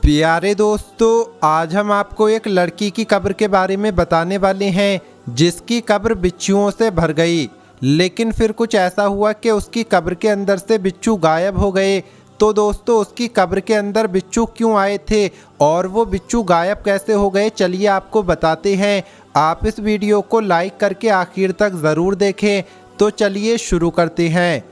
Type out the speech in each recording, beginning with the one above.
प्यारे दोस्तों, आज हम आपको एक लड़की की कब्र के बारे में बताने वाले हैं जिसकी कब्र बिच्छुओं से भर गई। लेकिन फिर कुछ ऐसा हुआ कि उसकी कब्र के अंदर से बिच्छू गायब हो गए। तो दोस्तों, उसकी कब्र के अंदर बिच्छू क्यों आए थे और वो बिच्छू गायब कैसे हो गए, चलिए आपको बताते हैं। आप इस वीडियो को लाइक करके आखिर तक ज़रूर देखें। तो चलिए शुरू करते हैं।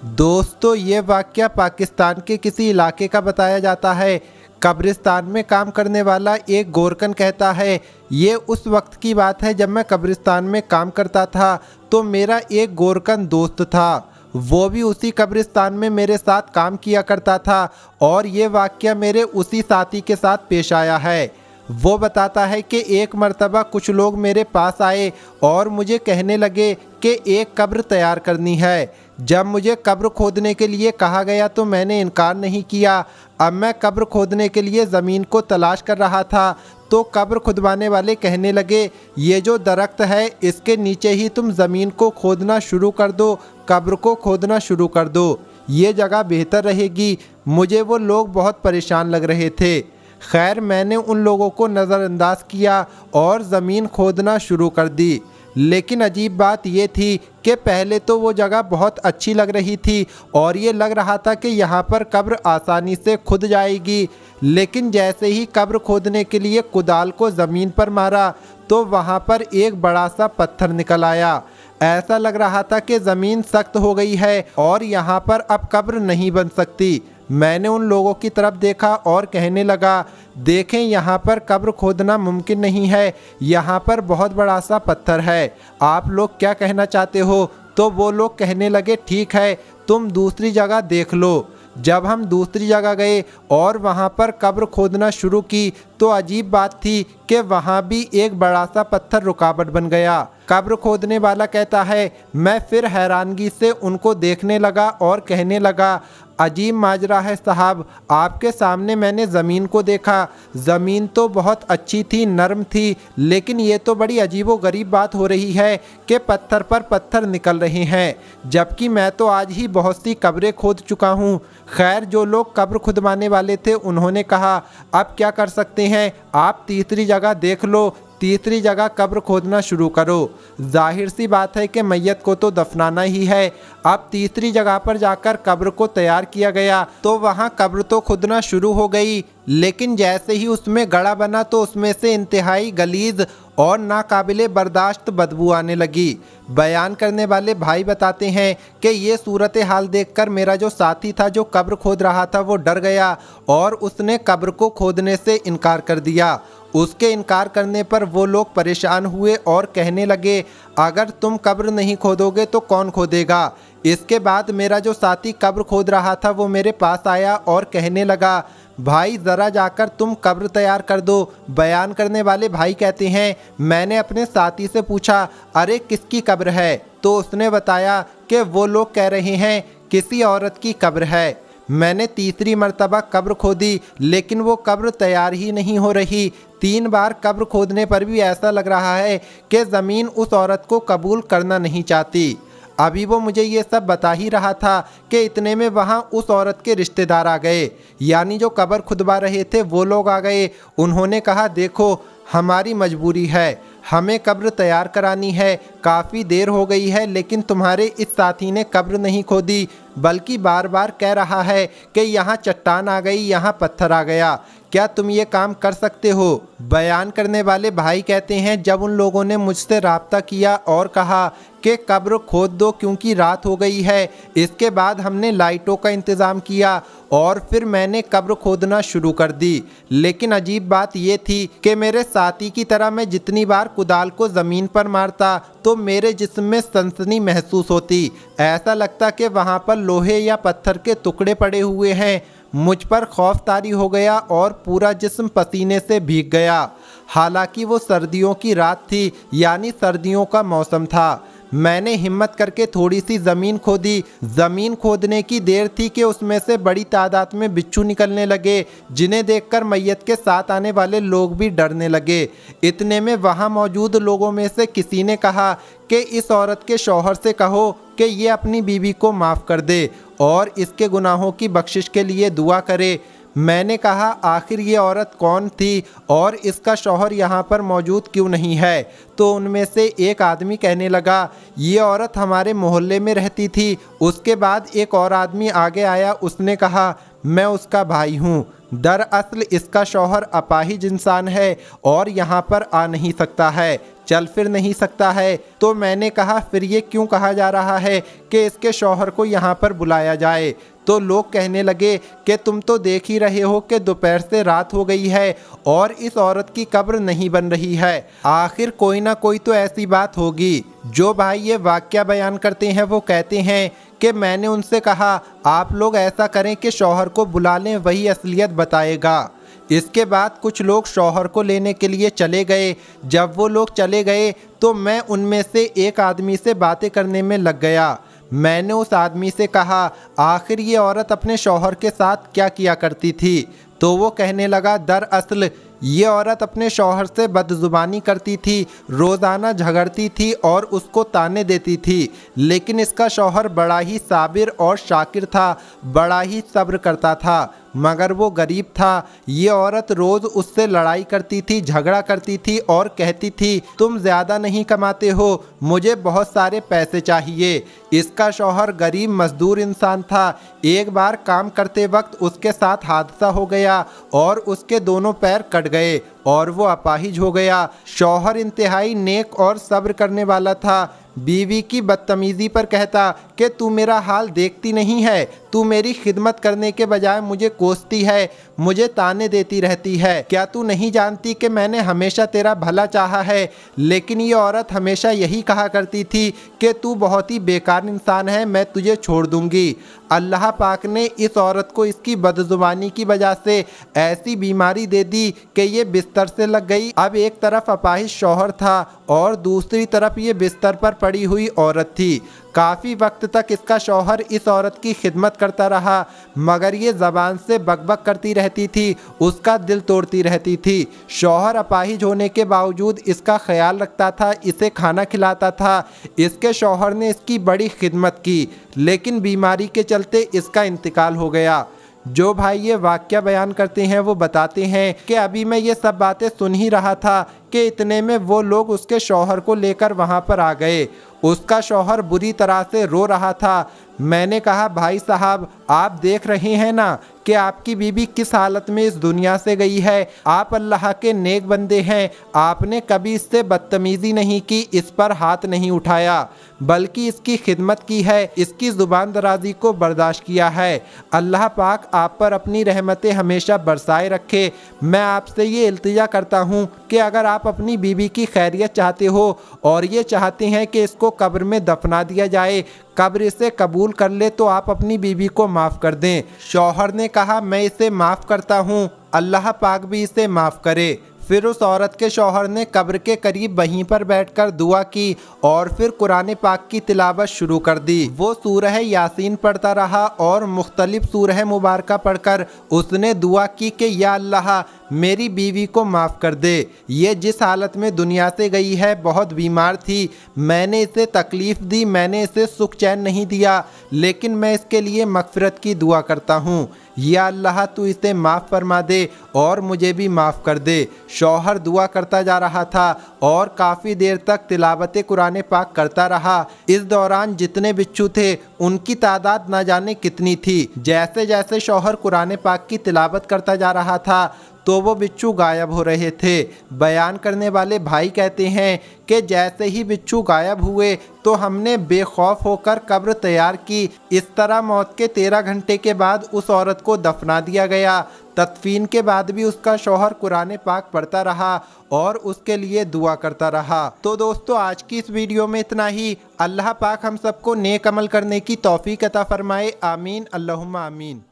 दोस्तों, ये वाक़या पाकिस्तान के किसी इलाके का बताया जाता है। कब्रिस्तान में काम करने वाला एक गोरकन कहता है, ये उस वक्त की बात है जब मैं कब्रिस्तान में काम करता था तो मेरा एक गोरकन दोस्त था। वो भी उसी कब्रिस्तान में मेरे साथ काम किया करता था और ये वाक़या मेरे उसी साथी के साथ पेश आया है। वो बताता है कि एक मर्तबा कुछ लोग मेरे पास आए और मुझे कहने लगे कि एक कब्र तैयार करनी है। जब मुझे कब्र खोदने के लिए कहा गया तो मैंने इनकार नहीं किया। अब मैं कब्र खोदने के लिए ज़मीन को तलाश कर रहा था तो कब्र खुदवाने वाले कहने लगे, ये जो दरख्त है इसके नीचे ही तुम ज़मीन को खोदना शुरू कर दो, कब्र को खोदना शुरू कर दो, ये जगह बेहतर रहेगी। मुझे वो लोग बहुत परेशान लग रहे थे। खैर, मैंने उन लोगों को नज़रअंदाज किया और ज़मीन खोदना शुरू कर दी। लेकिन अजीब बात ये थी कि पहले तो वो जगह बहुत अच्छी लग रही थी और ये लग रहा था कि यहाँ पर कब्र आसानी से खुद जाएगी। लेकिन जैसे ही कब्र खोदने के लिए कुदाल को ज़मीन पर मारा तो वहाँ पर एक बड़ा सा पत्थर निकल आया। ऐसा लग रहा था कि ज़मीन सख्त हो गई है और यहाँ पर अब कब्र नहीं बन सकती। मैंने उन लोगों की तरफ देखा और कहने लगा, देखें यहाँ पर कब्र खोदना मुमकिन नहीं है, यहाँ पर बहुत बड़ा सा पत्थर है, आप लोग क्या कहना चाहते हो? तो वो लोग कहने लगे, ठीक है, तुम दूसरी जगह देख लो। जब हम दूसरी जगह गए और वहाँ पर कब्र खोदना शुरू की तो अजीब बात थी कि वहाँ भी एक बड़ा सा पत्थर रुकावट बन गया। कब्र खोदने वाला कहता है, मैं फिर हैरानगी से उनको देखने लगा और कहने लगा, अजीब माजरा है साहब, आपके सामने मैंने ज़मीन को देखा, ज़मीन तो बहुत अच्छी थी, नरम थी, लेकिन ये तो बड़ी अजीबो गरीब बात हो रही है कि पत्थर पर पत्थर निकल रहे हैं, जबकि मैं तो आज ही बहुत सी कब्रें खोद चुका हूँ। खैर, जो लोग कब्र खुदवाने वाले थे उन्होंने कहा, अब क्या कर सकते हैं, आप तीसरी जगह देख लो, तीसरी जगह कब्र खोदना शुरू करो। जाहिर सी बात है कि मैयत को तो दफनाना ही है। अब तीसरी जगह पर जाकर कब्र को तैयार किया गया तो वहाँ कब्र तो खुदना शुरू हो गई, लेकिन जैसे ही उसमें गड़ा बना तो उसमें से इंतहाई गलीज और नाकाबिले बर्दाश्त बदबू आने लगी। बयान करने वाले भाई बताते हैं कि ये सूरत हाल देखकर मेरा जो साथी था जो कब्र खोद रहा था वो डर गया और उसने कब्र को खोदने से इनकार कर दिया। उसके इनकार करने पर वो लोग परेशान हुए और कहने लगे, अगर तुम कब्र नहीं खोदोगे तो कौन खोदेगा? इसके बाद मेरा जो साथी कब्र खोद रहा था वो मेरे पास आया और कहने लगा, भाई ज़रा जाकर तुम कब्र तैयार कर दो। बयान करने वाले भाई कहते हैं, मैंने अपने साथी से पूछा, अरे किसकी कब्र है? तो उसने बताया कि वो लोग कह रहे हैं किसी औरत की कब्र है। मैंने तीसरी मर्तबा कब्र खोदी लेकिन वो कब्र तैयार ही नहीं हो रही। 3 बार कब्र खोदने पर भी ऐसा लग रहा है कि ज़मीन उस औरत को कबूल करना नहीं चाहती। अभी वो मुझे ये सब बता ही रहा था कि इतने में वहाँ उस औरत के रिश्तेदार आ गए, यानी जो कब्र खुदवा रहे थे वो लोग आ गए। उन्होंने कहा, देखो हमारी मजबूरी है, हमें कब्र तैयार करानी है, काफ़ी देर हो गई है लेकिन तुम्हारे इस साथी ने कब्र नहीं खोदी बल्कि बार बार कह रहा है कि यहाँ चट्टान आ गई, यहाँ पत्थर आ गया, क्या तुम ये काम कर सकते हो? बयान करने वाले भाई कहते हैं, जब उन लोगों ने मुझसे राब्ता किया और कहा कि कब्र खोद दो क्योंकि रात हो गई है, इसके बाद हमने लाइटों का इंतज़ाम किया और फिर मैंने कब्र खोदना शुरू कर दी। लेकिन अजीब बात यह थी कि मेरे साथी की तरह मैं जितनी बार कुदाल को ज़मीन पर मारता तो मेरे जिस्म में सनसनी महसूस होती, ऐसा लगता कि वहाँ पर लोहे या पत्थर के टुकड़े पड़े हुए हैं। मुझ पर खौफ तारी हो गया और पूरा जिस्म पसीने से भीग गया। हालांकि वो सर्दियों की रात थी, यानी सर्दियों का मौसम था। मैंने हिम्मत करके थोड़ी सी ज़मीन खोदी। ज़मीन खोदने की देर थी कि उसमें से बड़ी तादाद में बिच्छू निकलने लगे, जिन्हें देखकर मैयत के साथ आने वाले लोग भी डरने लगे। इतने में वहाँ मौजूद लोगों में से किसी ने कहा कि इस औरत के शौहर से कहो कि ये अपनी बीवी को माफ़ कर दे और इसके गुनाहों की बख्शिश के लिए दुआ करे। मैंने कहा आखिर ये औरत कौन थी और इसका शौहर यहाँ पर मौजूद क्यों नहीं है? तो उनमें से एक आदमी कहने लगा ये औरत हमारे मोहल्ले में रहती थी। उसके बाद एक और आदमी आगे आया, उसने कहा मैं उसका भाई हूँ। दरअसल इसका शौहर अपाहिज इंसान है और यहाँ पर आ नहीं सकता है, चल फिर नहीं सकता है। तो मैंने कहा फिर ये क्यों कहा जा रहा है कि इसके शौहर को यहाँ पर बुलाया जाए? तो लोग कहने लगे कि तुम तो देख ही रहे हो कि दोपहर से रात हो गई है और इस औरत की कब्र नहीं बन रही है। आखिर कोई ना कोई तो ऐसी बात होगी। जो भाई ये वाकया बयान करते हैं वो कहते हैं कि मैंने उनसे कहा आप लोग ऐसा करें कि शौहर को बुला लें, वही असलियत बताएगा। इसके बाद कुछ लोग शौहर को लेने के लिए चले गए। जब वो लोग चले गए तो मैं उनमें से एक आदमी से बातें करने में लग गया। मैंने उस आदमी से कहा आखिर ये औरत अपने शौहर के साथ क्या किया करती थी? तो वो कहने लगा दरअसल ये औरत अपने शौहर से बदजुबानी करती थी, रोज़ाना झगड़ती थी और उसको ताने देती थी। लेकिन इसका शौहर बड़ा ही साबिर और शाकिर था, बड़ा ही सब्र करता था, मगर वो गरीब था। ये औरत रोज़ उससे लड़ाई करती थी, झगड़ा करती थी और कहती थी तुम ज़्यादा नहीं कमाते हो, मुझे बहुत सारे पैसे चाहिए। इसका शौहर गरीब मजदूर इंसान था। एक बार काम करते वक्त उसके साथ हादसा हो गया और उसके दोनों पैर कट गए और वो अपाहिज हो गया। शौहर इंतहाई नेक और सब्र करने वाला था। बीवी की बदतमीज़ी पर कहता कि तू मेरा हाल देखती नहीं है, तू मेरी खिदमत करने के बजाय मुझे कोसती है, मुझे ताने देती रहती है। क्या तू नहीं जानती कि मैंने हमेशा तेरा भला चाहा है? लेकिन ये औरत हमेशा यही कहा करती थी कि तू बहुत ही बेकार इंसान है, मैं तुझे छोड़ दूंगी। अल्लाह पाक ने इस औरत को इसकी बदजुबानी की वजह से ऐसी बीमारी दे दी कि ये बिस्तर से लग गई। अब एक तरफ अपाहिज शौहर था और दूसरी तरफ ये बिस्तर पर पड़ी हुई औरत थी। काफ़ी वक्त तक इसका शौहर इस औरत की खिदमत करता रहा, मगर ये ज़बान से बकबक करती रहती थी, उसका दिल तोड़ती रहती थी। शौहर अपाहिज होने के बावजूद इसका ख्याल रखता था, इसे खाना खिलाता था। इसके शौहर ने इसकी बड़ी खिदमत की, लेकिन बीमारी के चलते इसका इंतकाल हो गया। जो भाई ये वाकया बयान करते हैं वो बताते हैं कि अभी मैं ये सब बातें सुन ही रहा था कि इतने में वो लोग उसके शौहर को लेकर वहाँ पर आ गए। उसका शौहर बुरी तरह से रो रहा था। मैंने कहा भाई साहब आप देख रहे हैं ना कि आपकी बीवी किस हालत में इस दुनिया से गई है। आप अल्लाह के नेक बंदे हैं, आपने कभी इससे बदतमीज़ी नहीं की, इस पर हाथ नहीं उठाया, बल्कि इसकी खिदमत की है, इसकी ज़ुबान दराजी को बर्दाश्त किया है। अल्लाह पाक आप पर अपनी रहमतें हमेशा बरसाए रखे। मैं आपसे ये इल्तिजा करता हूँ कि अगर आप अपनी बीवी की खैरियत चाहते हो और ये चाहते हैं कि इसको कब्र में दफना दिया जाए, कब्र इसे कबूल कर ले, तो आप अपनी बीवी को माफ़ कर दें। शौहर ने कहा मैं इसे माफ़ करता हूँ, अल्लाह पाक भी इसे माफ़ करे। फिर उस औरत के शौहर ने कब्र के करीब वहीं पर बैठकर दुआ की और फिर कुरान पाक की तिलावत शुरू कर दी। वो सूरह यासीन पढ़ता रहा और मुख्तलिफ सूरह मुबारका पढ़कर उसने दुआ की कि या अल्लाह मेरी बीवी को माफ़ कर दे। ये जिस हालत में दुनिया से गई है बहुत बीमार थी, मैंने इसे तकलीफ़ दी, मैंने इसे सुख चैन नहीं दिया, लेकिन मैं इसके लिए मग़फ़िरत की दुआ करता हूँ। या अल्लाह तू इसे माफ़ फरमा दे और मुझे भी माफ़ कर दे। शौहर दुआ करता जा रहा था और काफ़ी देर तक तिलावत कुरान पाक करता रहा। इस दौरान जितने बिच्छू थे उनकी तादाद न जाने कितनी थी। जैसे जैसे शौहर कुरान पाक की तिलावत करता जा रहा था तो वो बिच्छू गायब हो रहे थे। बयान करने वाले भाई कहते हैं कि जैसे ही बिच्छू गायब हुए तो हमने बेखौफ होकर कब्र तैयार की। इस तरह मौत के 13 घंटे के बाद उस औरत को दफना दिया गया। तदफीन के बाद भी उसका शौहर कुरान पाक पढ़ता रहा और उसके लिए दुआ करता रहा। तो दोस्तों आज की इस वीडियो में इतना ही। अल्लाह पाक हम सबको नेक अमल करने की तौफीक अता फरमाए। आमीन अल्लाहुम्मा आमीन।